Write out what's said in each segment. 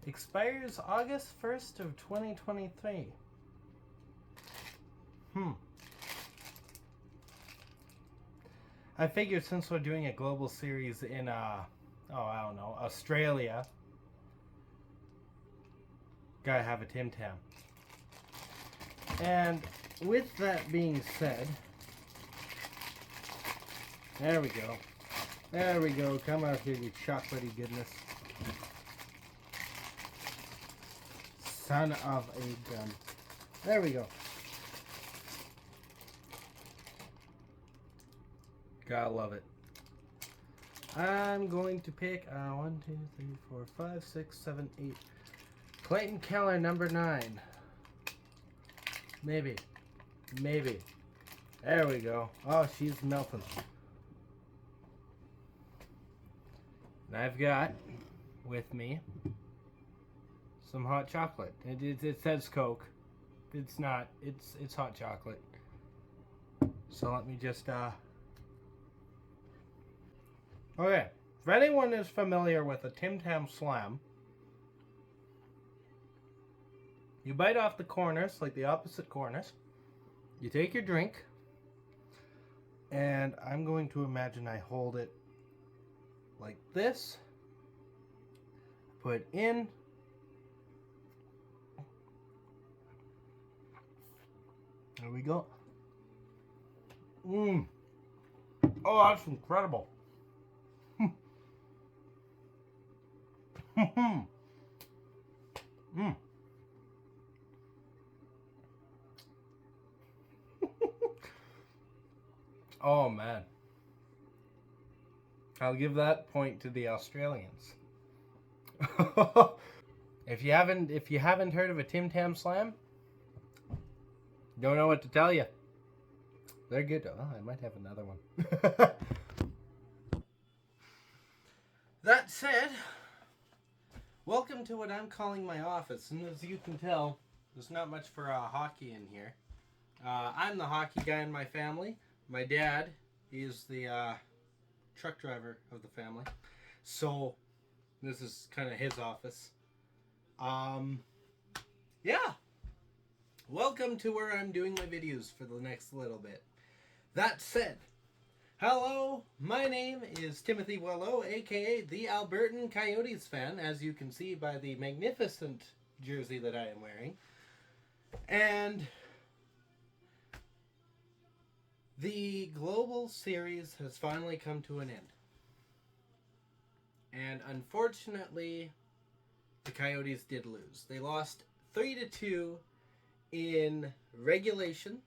Expires August 1st of 2023. I figured since we're doing a global series in, I don't know, Australia, gotta have a Tim Tam. And with that being said, there we go. There we go. Come out here, you chocolatey goodness. Son of a gun. There we go. Gotta love it. I'm going to pick 1, 2, 3, 4, 5, 6, 7, 8. Clayton Keller, number 9. Maybe. There we go. Oh, she's melting. And I've got with me some hot chocolate. It says Coke. It's not. It's hot chocolate. So let me just Okay. If anyone is familiar with a Tim Tam Slam, you bite off the corners, like the opposite corners. You take your drink, and I'm going to imagine I hold it like this. Put in. There we go. Oh, that's incredible. Oh man, I'll give that point to the Australians. If you haven't heard of a Tim Tam Slam, don't know what to tell you. They're good. Oh, I might have another one. That said, welcome to what I'm calling my office. And as you can tell, there's not much for hockey in here. I'm the hockey guy in my family. My dad is the truck driver of the family. So this is kind of his office. Yeah. Welcome to where I'm doing my videos for the next little bit. That said, hello, my name is Timothy Boileau, aka the Albertan Coyotes Fan, as you can see by the magnificent jersey that I am wearing. And the global series has finally come to an end. And unfortunately, the Coyotes did lose. They lost 3-2 in regulation,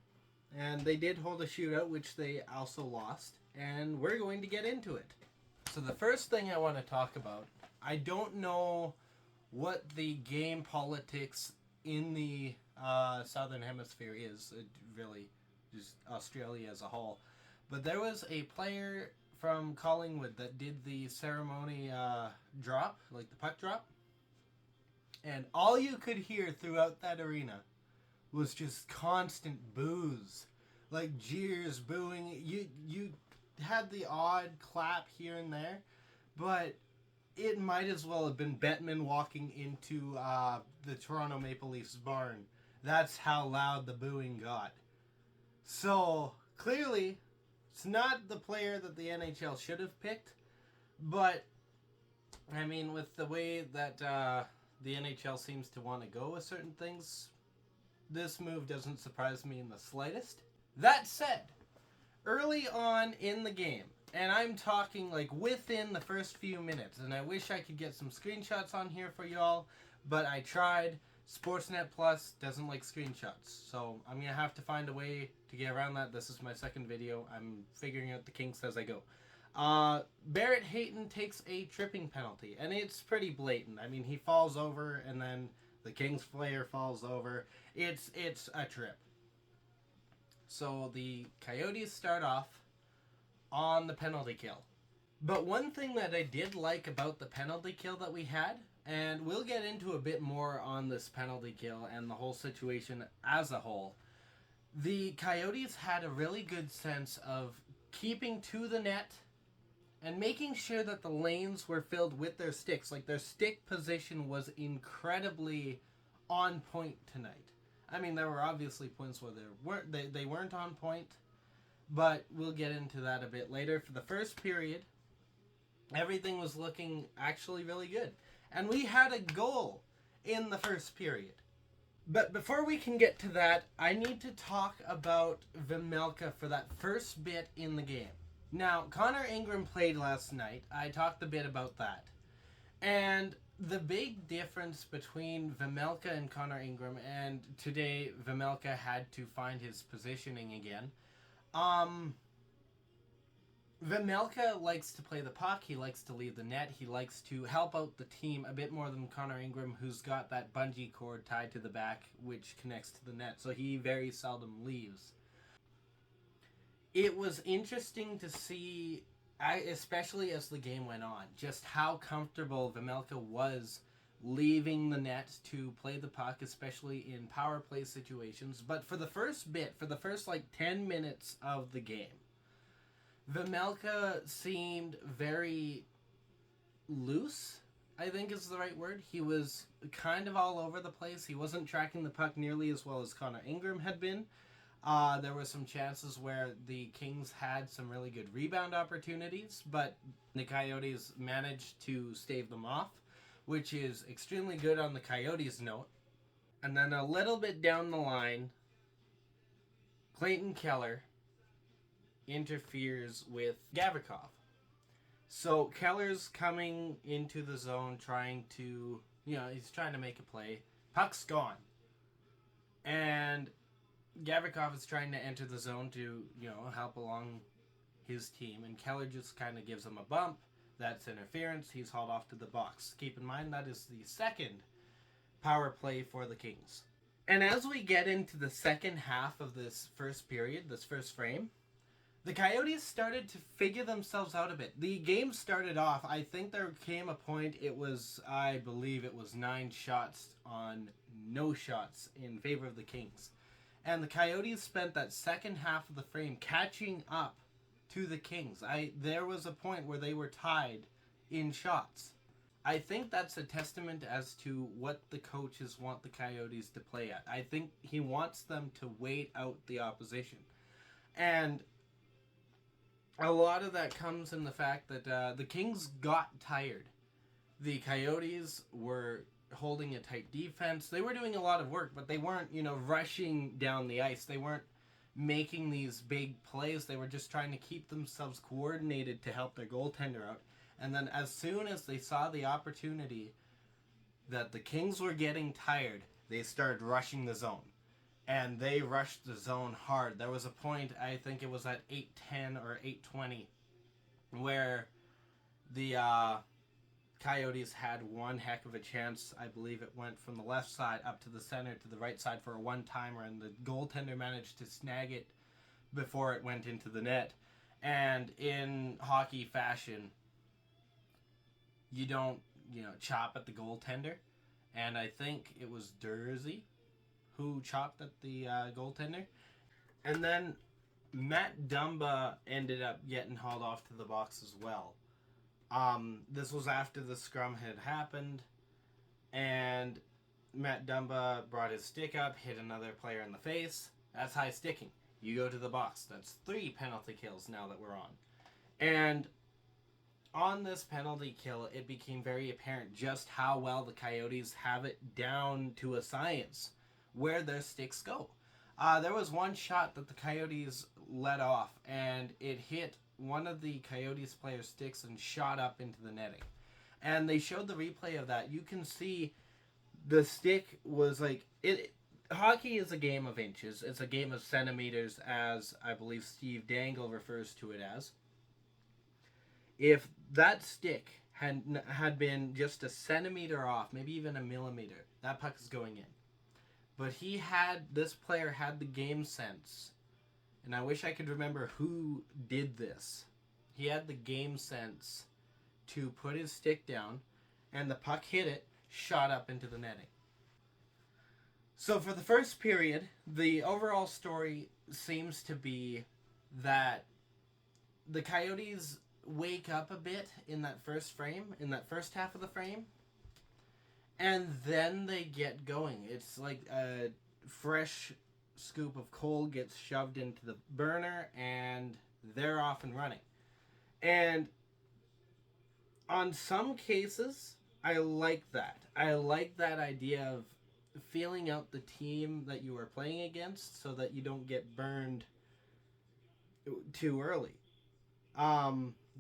and they did hold a shootout, which they also lost. And we're going to get into it. So the first thing I want to talk about, I don't know what the game politics in the Southern Hemisphere is, really, just Australia as a whole. But there was a player from Collingwood that did the ceremony drop, like the puck drop. And all you could hear throughout that arena was just constant boos. Like jeers, booing. You had the odd clap here and there, but it might as well have been Bettman walking into the Toronto Maple Leafs barn. That's how loud the booing got. So, clearly, it's not the player that the NHL should have picked, but, I mean, with the way that the NHL seems to want to go with certain things, this move doesn't surprise me in the slightest. That said, early on in the game, and I'm talking like within the first few minutes, and I wish I could get some screenshots on here for y'all, but I tried. Sportsnet Plus doesn't like screenshots, so I'm going to have to find a way to get around that. This is my second video. I'm figuring out the kinks as I go. Barrett Hayton takes a tripping penalty, and it's pretty blatant. I mean, he falls over, and then the Kings player falls over. It's a trip. So the Coyotes start off on the penalty kill. But one thing that I did like about the penalty kill that we had, and we'll get into a bit more on this penalty kill and the whole situation as a whole, the Coyotes had a really good sense of keeping to the net and making sure that the lanes were filled with their sticks. Like, their stick position was incredibly on point tonight. I mean, there were obviously points where they weren't on point, but we'll get into that a bit later. For the first period, everything was looking actually really good. And we had a goal in the first period. But before we can get to that, I need to talk about Vejmelka for that first bit in the game. Now, Connor Ingram played last night. I talked a bit about that. And the big difference between Vejmelka and Connor Ingram, and today Vejmelka had to find his positioning again. Vejmelka likes to play the puck. He likes to lead the net. He likes to help out the team a bit more than Connor Ingram, who's got that bungee cord tied to the back, which connects to the net. So he very seldom leaves. It was interesting to see, especially as the game went on, just how comfortable Vejmelka was leaving the net to play the puck, especially in power play situations. But for the first 10 minutes of the game, Vejmelka seemed very loose, I think is the right word. He was kind of all over the place. He wasn't tracking the puck nearly as well as Connor Ingram had been. There were some chances where the Kings had some really good rebound opportunities, but the Coyotes managed to stave them off, which is extremely good on the Coyotes' note. And then a little bit down the line, Clayton Keller interferes with Gavrikov. So Keller's coming into the zone trying to, he's trying to make a play. Puck's gone. And Gavrikov is trying to enter the zone to, help along his team. And Keller just kind of gives him a bump. That's interference. He's hauled off to the box. Keep in mind that is the second power play for the Kings. And as we get into the second half of this first period, this first frame, the Coyotes started to figure themselves out a bit. The game started off, I think there came a point, I believe it was 9 shots on no shots in favor of the Kings. And the Coyotes spent that second half of the frame catching up to the Kings. There was a point where they were tied in shots. I think that's a testament as to what the coaches want the Coyotes to play at. I think he wants them to wait out the opposition. And a lot of that comes in the fact that the Kings got tired. The Coyotes were holding a tight defense. They were doing a lot of work, but they weren't, rushing down the ice. They weren't making these big plays. They were just trying to keep themselves coordinated to help their goaltender out. And then as soon as they saw the opportunity that the Kings were getting tired, they started rushing the zone. And they rushed the zone hard. There was a point, I think it was at 8:10 or 8:20, where the Coyotes had one heck of a chance. I believe it went from the left side up to the center to the right side for a one-timer, and the goaltender managed to snag it before it went into the net. And in hockey fashion, you don't, chop at the goaltender. And I think it was Dursey who chopped at the goaltender. And then Matt Dumba ended up getting hauled off to the box as well. This was after the scrum had happened, and Matt Dumba brought his stick up, hit another player in the face. That's high sticking. You go to the box. That's 3 penalty kills now that we're on. And on this penalty kill, it became very apparent just how well the Coyotes have it down to a science where their sticks go. There was one shot that the Coyotes let off, and it hit one of the Coyotes players' sticks and shot up into the netting. And they showed the replay of that. You can see the stick was like... Hockey is a game of inches. It's a game of centimeters, as I believe Steve Dangle refers to it as. If that stick had been just a centimeter off, maybe even a millimeter, that puck is going in. But this player had the game sense, and I wish I could remember who did this. He had the game sense to put his stick down, and the puck hit it, shot up into the netting. So for the first period, the overall story seems to be that the Coyotes wake up a bit in that first frame, in that first half of the frame, and then they get going. It's like a fresh scoop of coal gets shoved into the burner, and they're off and running. And on some cases, I like that. I like that idea of feeling out the team that you are playing against so that you don't get burned too early.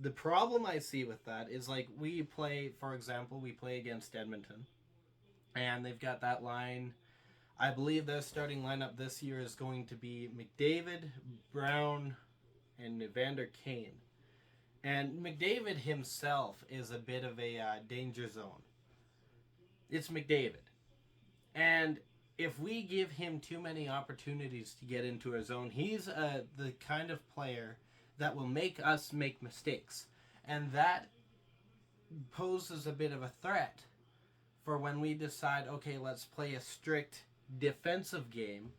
The problem I see with that is, like, we play, for example, we play against Edmonton, and they've got that line. I believe their starting lineup this year is going to be McDavid, Brown, and Evander Kane. And McDavid himself is a bit of a danger zone. It's McDavid. And if we give him too many opportunities to get into our zone, he's the kind of player that will make us make mistakes. And that poses a bit of a threat for when we decide, okay, let's play a strict defensive game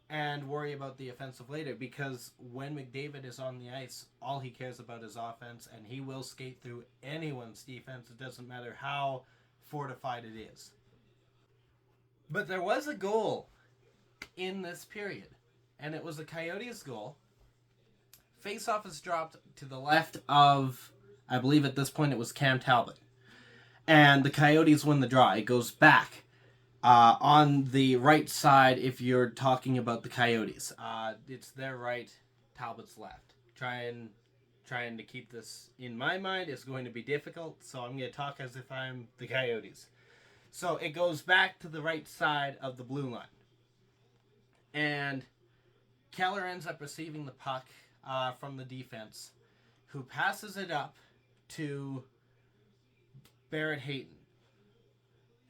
and worry about the offensive later. Because when McDavid is on the ice, all he cares about is offense, and he will skate through anyone's defense. It doesn't matter how fortified it is. But there was a goal in this period, and it was a Coyotes goal. Face-off is dropped to the left of, I believe at this point it was Cam Talbot. And the Coyotes win the draw. It goes back on the right side if you're talking about the Coyotes. It's their right, Talbot's left. Trying to keep this in my mind is going to be difficult, so I'm going to talk as if I'm the Coyotes. So it goes back to the right side of the blue line. And Keller ends up receiving the puck from the defense, who passes it up to Barrett Hayton.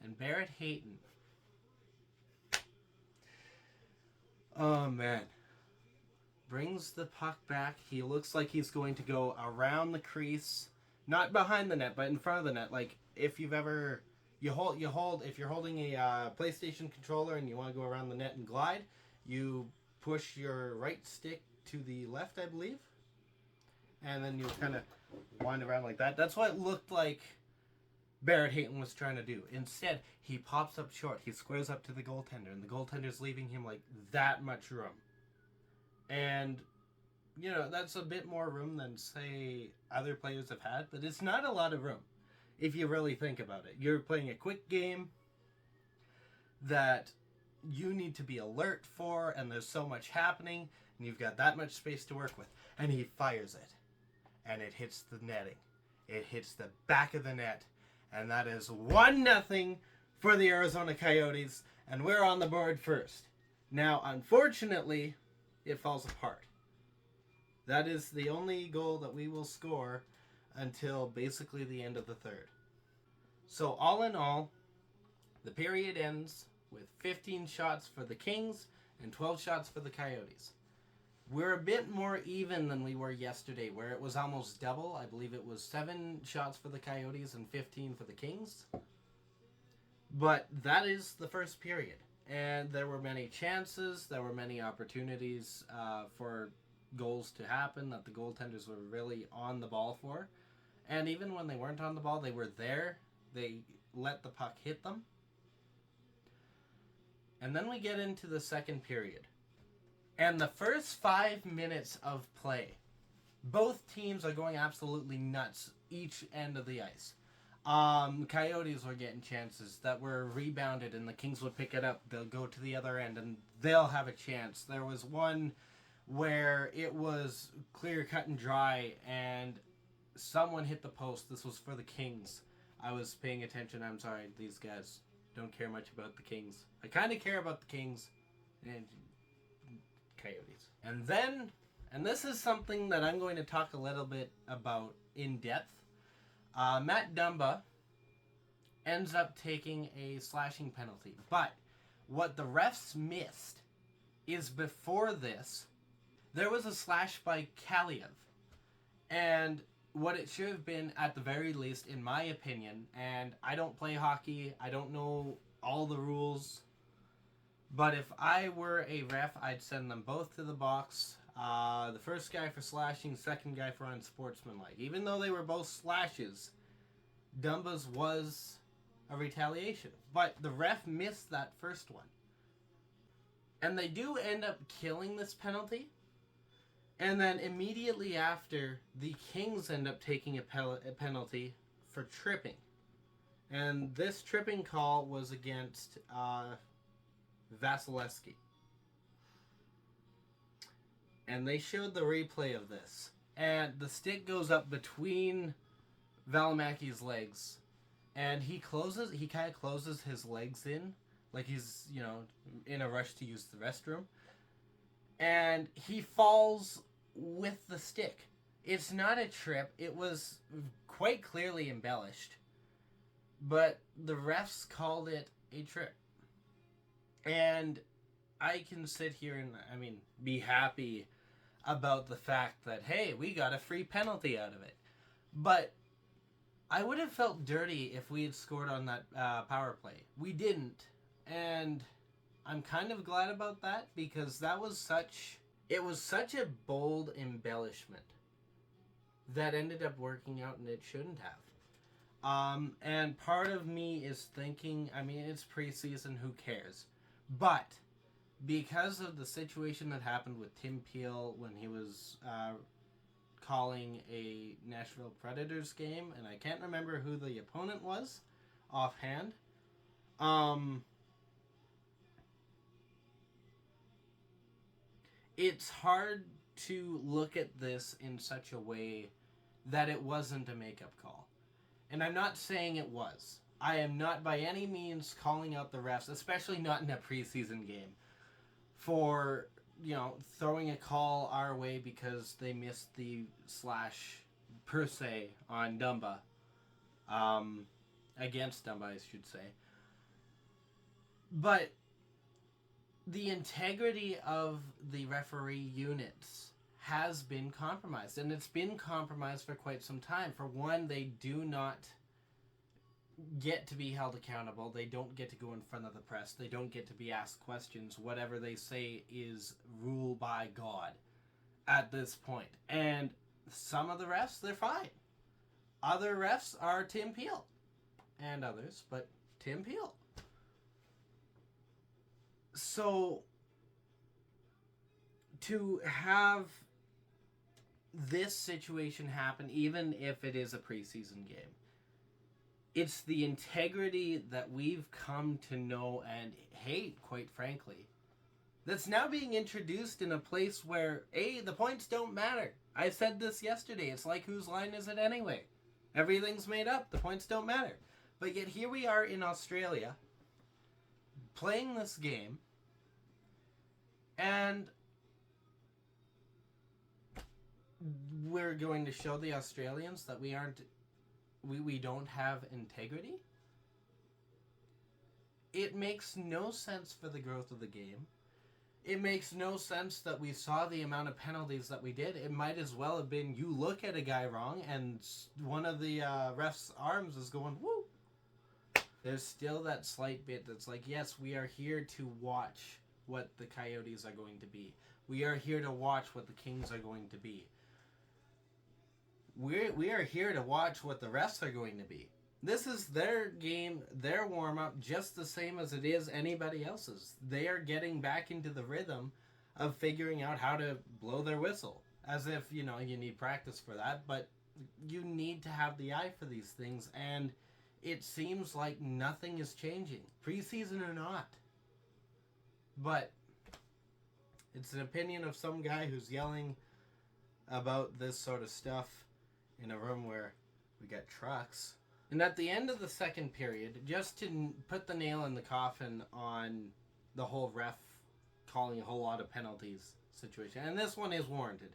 And Barrett Hayton, oh man, brings the puck back. He looks like he's going to go around the crease, not behind the net, but in front of the net. Like if you've ever if you're holding a PlayStation controller and you want to go around the net and glide, you push your right stick to the left, I believe, and then you kind of wind around like that. That's what it looked like Barrett Hayton was trying to do. Instead, he pops up short. He squares up to the goaltender, and the goaltender's leaving him like that much room. And, you know, that's a bit more room than, say, other players have had, but it's not a lot of room if you really think about it. You're playing a quick game that you need to be alert for, and there's so much happening, and you've got that much space to work with. And he fires it, and it hits the netting. It hits the back of the net, and that is 1-0 for the Arizona Coyotes, and we're on the board first. Now, unfortunately, it falls apart. That is the only goal that we will score until basically the end of the third. So all in all, the period ends with 15 shots for the Kings and 12 shots for the Coyotes. We're a bit more even than we were yesterday, where it was almost double. I believe it was 7 shots for the Coyotes and 15 for the Kings. But that is the first period. And there were many chances, there were many opportunities for goals to happen that the goaltenders were really on the ball for. And even when they weren't on the ball, they were there. They let the puck hit them. And then we get into the second period. And the first 5 minutes of play, both teams are going absolutely nuts each end of the ice. Coyotes were getting chances that were rebounded, and the Kings would pick it up. They'll go to the other end, and they'll have a chance. There was one where it was clear, cut, and dry, and someone hit the post. This was for the Kings. I was paying attention. I'm sorry, these guys don't care much about the Kings. I kind of care about the Kings and Coyotes. And then, and this is something that I'm going to talk a little bit about in depth, Matt Dumba ends up taking a slashing penalty. But what the refs missed is before this, there was a slash by Kaliev. And what it should have been, at the very least, in my opinion, and I don't play hockey, I don't know all the rules, but if I were a ref, I'd send them both to the box, The first guy for slashing, second guy for unsportsmanlike. Even though they were both slashes, Dumba's was a retaliation. But the ref missed that first one. And they do end up killing this penalty. And then immediately after, the Kings end up taking a penalty for tripping. And this tripping call was against Vasilevsky. And they showed the replay of this. And the stick goes up between Valimaki's legs. And he kind of closes his legs in. Like he's, in a rush to use the restroom. And he falls with the stick. It's not a trip. It was quite clearly embellished. But the refs called it a trip. And I can sit here and, be happy about the fact that, hey, we got a free penalty out of it. But I would have felt dirty if we had scored on that power play. We didn't. And I'm kind of glad about that because it was such a bold embellishment that ended up working out and it shouldn't have. And part of me is thinking, it's preseason, who cares? But because of the situation that happened with Tim Peel when he was calling a Nashville Predators game, and I can't remember who the opponent was offhand, it's hard to look at this in such a way that it wasn't a makeup call. And I'm not saying it was. I am not by any means calling out the refs, especially not in a preseason game, for, throwing a call our way because they missed the slash per se on Dumba. Against Dumba, I should say. But the integrity of the referee units has been compromised, and it's been compromised for quite some time. For one, they do not get to be held accountable. They don't get to go in front of the press. They don't get to be asked questions. Whatever they say is rule by God at this point. And some of the refs, they're fine. Other refs are Tim Peel. And others, but Tim Peel. So, to have this situation happen, even if it is a preseason game, it's the integrity that we've come to know and hate, quite frankly, that's now being introduced in a place where, the points don't matter. I said this yesterday. It's like, whose line is it anyway? Everything's made up. The points don't matter. But yet here we are in Australia playing this game, and we're going to show the Australians that we don't have integrity? It makes no sense for the growth of the game. It makes no sense that we saw the amount of penalties that we did. It might as well have been you look at a guy wrong and one of the ref's arms is going, woo! There's still that slight bit that's like, yes, we are here to watch what the Coyotes are going to be. We are here to watch what the Kings are going to be. We are here to watch what the refs are going to be. This is their game, their warm-up, just the same as it is anybody else's. They are getting back into the rhythm of figuring out how to blow their whistle. As if, you need practice for that, but you need to have the eye for these things, and it seems like nothing is changing, preseason or not. But it's an opinion of some guy who's yelling about this sort of stuff in a room where we got trucks. And at the end of the second period, just to put the nail in the coffin on the whole ref calling a whole lot of penalties situation, and this one is warranted,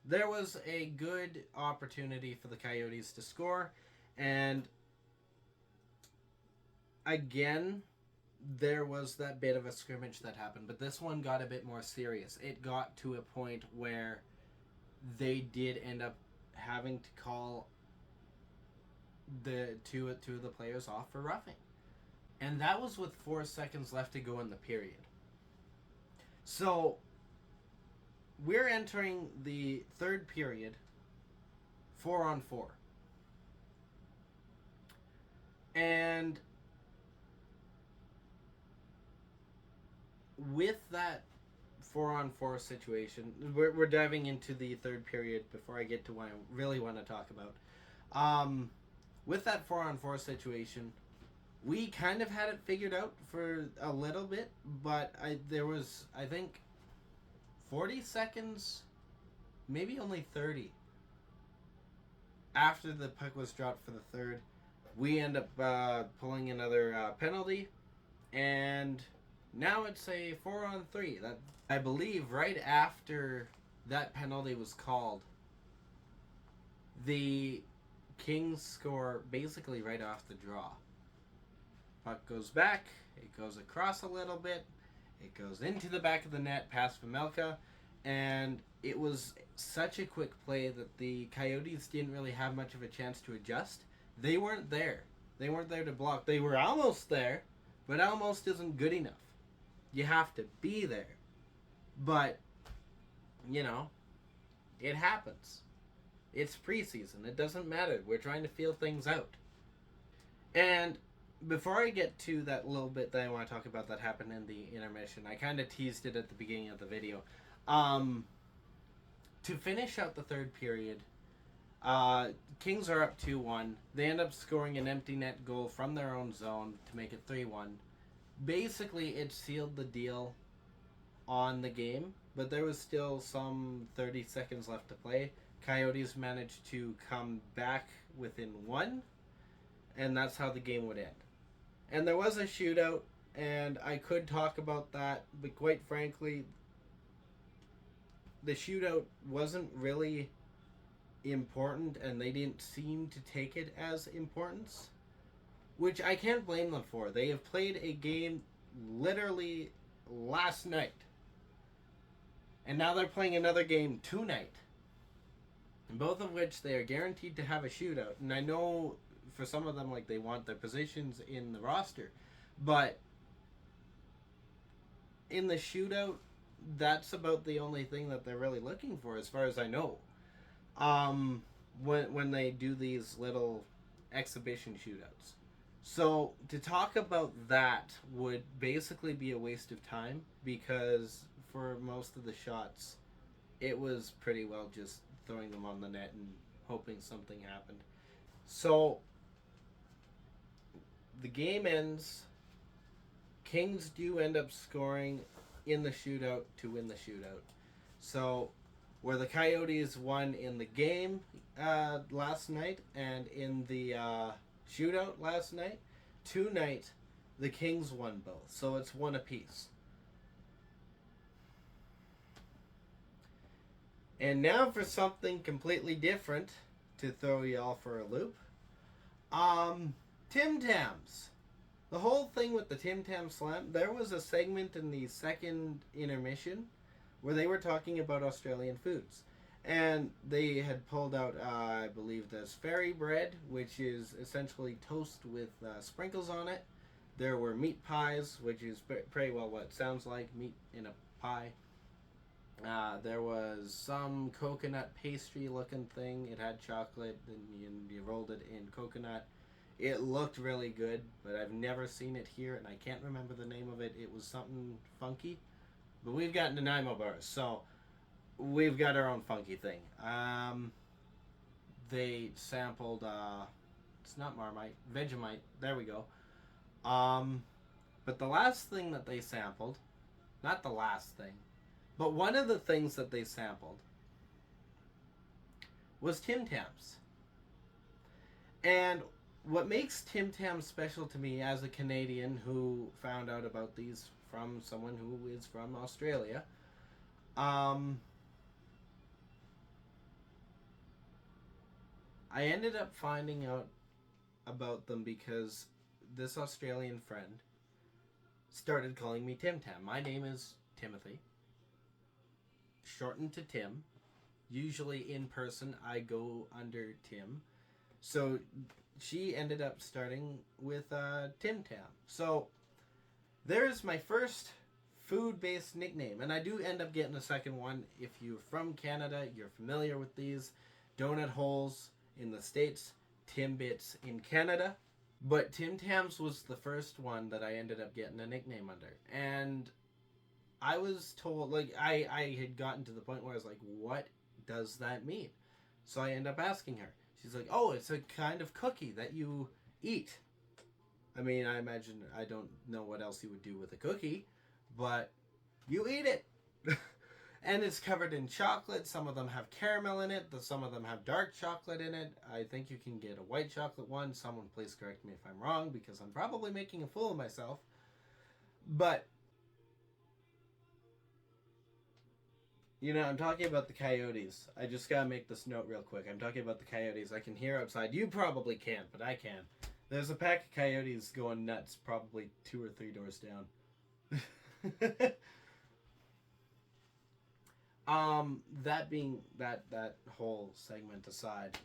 there was a good opportunity for the Coyotes to score, and again, there was that bit of a scrimmage that happened, but this one got a bit more serious. It got to a point where they did end up having to call the two of the players off for roughing. And that was with 4 seconds left to go in the period. So, we're entering the third period, 4-on-4. And with that 4-on-4 situation, we're diving into the third period before I get to what I really want to talk about. With that 4-on-4 situation, we kind of had it figured out for a little bit, but there was, I think, 40 seconds, maybe only 30, after the puck was dropped for the third. We end up pulling another penalty, and now it's a 4-on-3. That, I believe, right after that penalty was called, the Kings score basically right off the draw. Puck goes back, it goes across a little bit, it goes into the back of the net past Pamelka, and it was such a quick play that the Coyotes didn't really have much of a chance to adjust. They weren't there. They weren't there to block. They were almost there, but almost isn't good enough. You have to be there. But, you know, it happens. It's preseason. It doesn't matter. We're trying to feel things out. And before I get to that little bit that I want to talk about that happened in the intermission, I kind of teased it at the beginning of the video. To finish out the third period, Kings are up 2-1. They end up scoring an empty net goal from their own zone to make it 3-1. Basically, it sealed the deal on the game, but there was still some 30 seconds left to play. Coyotes managed to come back within one, and that's how the game would end. And there was a shootout, and I could talk about that, but quite frankly, the shootout wasn't really important, and they didn't seem to take it as importance, which I can't blame them for. They have played a game literally last night, and now they're playing another game tonight, both of which they are guaranteed to have a shootout. And I know for some of them, like, they want their positions in the roster, but in the shootout, that's about the only thing that they're really looking for, as far as I know. When they do these little exhibition shootouts. So to talk about that would basically be a waste of time, because for most of the shots, it was pretty well just throwing them on the net and hoping something happened. So the game ends. Kings do end up scoring in the shootout to win the shootout. So where the Coyotes won in the game last night and in the shootout last night, tonight the Kings won both. So it's one apiece. And now for something completely different to throw y'all for a loop. Tim Tams. The whole thing with the Tim Tam Slam, there was a segment in the second intermission where they were talking about Australian foods. And they had pulled out, I believe, this fairy bread, which is essentially toast with sprinkles on it. There were meat pies, which is pretty well what it sounds like, meat in a pie. There was some coconut pastry looking thing. It had chocolate, and you rolled it in coconut. It looked really good, but I've never seen it here, and I can't remember the name of it. It was something funky. But we've got Nanaimo bars, so we've got our own funky thing. They sampled, it's not Marmite, Vegemite. There we go. But the last thing that they sampled, not the last thing, but one of the things that they sampled was Tim Tams. And what makes Tim Tams special to me as a Canadian who found out about these from someone who is from Australia, I ended up finding out about them because this Australian friend started calling me Tim Tam. My name is Timothy, shortened to Tim. Usually in person I go under Tim. So she ended up starting with Tim Tam. So there's my first food-based nickname. And I do end up getting a second one. If you're from Canada, you're familiar with these. Donut holes in the States, Timbits in Canada. But Tim Tams was the first one that I ended up getting a nickname under. And I was told, like, I had gotten to the point where I was like, what does that mean? So I end up asking her. She's like, oh, it's a kind of cookie that you eat. I mean, I imagine, I don't know what else you would do with a cookie, but you eat it. And it's covered in chocolate. Some of them have caramel in it. Some of them have dark chocolate in it. I think you can get a white chocolate one. Someone please correct me if I'm wrong, because I'm probably making a fool of myself. But, you know, I'm talking about the Coyotes. I just gotta make this note real quick. I'm talking about the Coyotes. I can hear outside. You probably can't, but I can. There's a pack of coyotes going nuts, probably 2 or 3 doors down. That being that whole segment aside,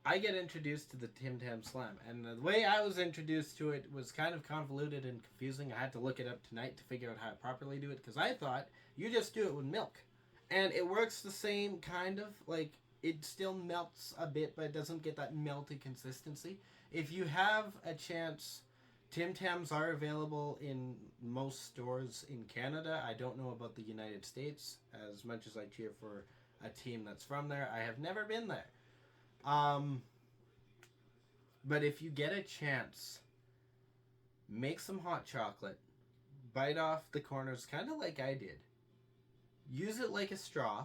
I get introduced to the Tim Tam Slam, and the way I was introduced to it was kind of convoluted and confusing. I had to look it up tonight to figure out how to properly do it, because I thought you just do it with milk, and it works the same kind of, like, it still melts a bit, but it doesn't get that melty consistency. If you have a chance, Tim Tams are available in most stores in Canada. I don't know about the United States, as much as I cheer for a team that's from there. I have never been there. But if you get a chance, make some hot chocolate, bite off the corners, kind of like I did. Use it like a straw,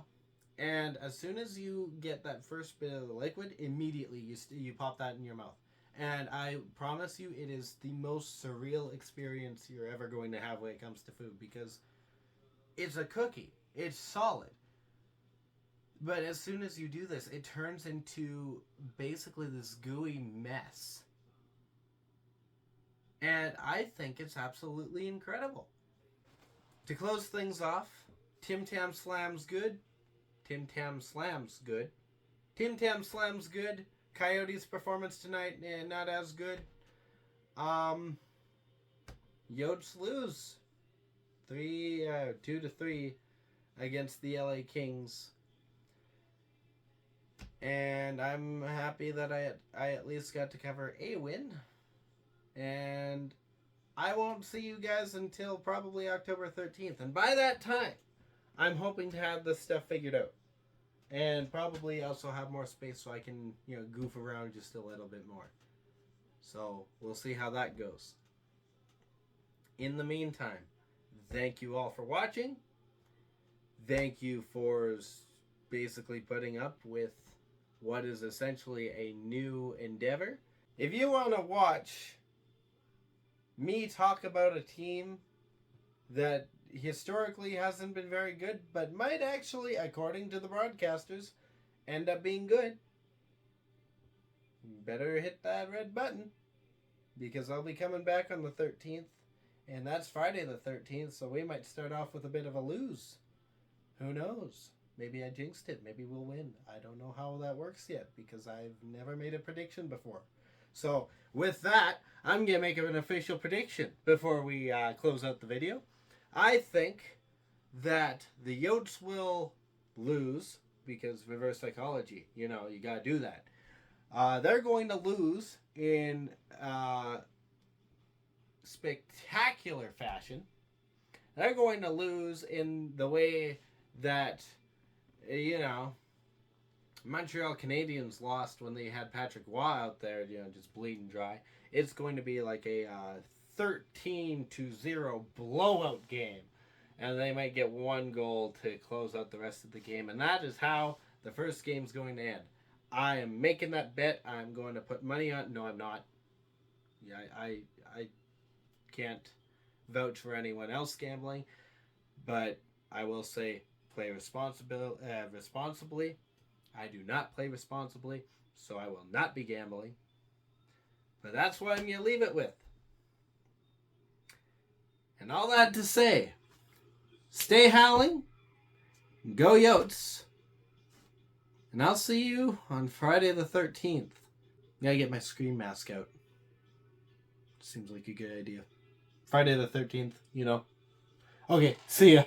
and as soon as you get that first bit of the liquid, immediately you pop that in your mouth. And I promise you, it is the most surreal experience you're ever going to have when it comes to food, because it's a cookie. It's solid. But as soon as you do this, it turns into basically this gooey mess. And I think it's absolutely incredible. To close things off, Tim Tam Slam's good. Tim Tam Slam's good. Tim Tam Slam's good. Coyotes' performance tonight, not as good. Yotes lose 2-3 against the LA Kings. And I'm happy that I at least got to cover a win. And I won't see you guys until probably October 13th. And by that time, I'm hoping to have this stuff figured out. And probably also have more space so I can, goof around just a little bit more. So, we'll see how that goes. In the meantime, thank you all for watching. Thank you for basically putting up with what is essentially a new endeavor. If you want to watch me talk about a team that historically hasn't been very good, but might actually, according to the broadcasters, end up being good, better hit that red button, because I'll be coming back on the 13th, and that's Friday the 13th, so we might start off with a bit of a lose. Who knows? Maybe I jinxed it. Maybe we'll win. I don't know how that works yet, because I've never made a prediction before. So, with that, I'm going to make an official prediction before we close out the video. I think that the Yotes will lose, because reverse psychology, you got to do that. They're going to lose in spectacular fashion. They're going to lose in the way that, Montreal Canadiens lost when they had Patrick Waugh out there, just bleeding dry. It's going to be like a 13-0 blowout game, and they might get 1 goal to close out the rest of the game, and that is how the first game's going to end. I am making that bet. I'm going to put money on. No, I'm not. Yeah, I can't vouch for anyone else gambling, but I will say play responsibly. I do not play responsibly, so I will not be gambling. But that's what I'm going to leave it with. And all that to say, stay howling, go Yotes, and I'll see you on Friday the 13th. Gotta get my scream mask out. Seems like a good idea. Friday the 13th, you know. Okay, see ya.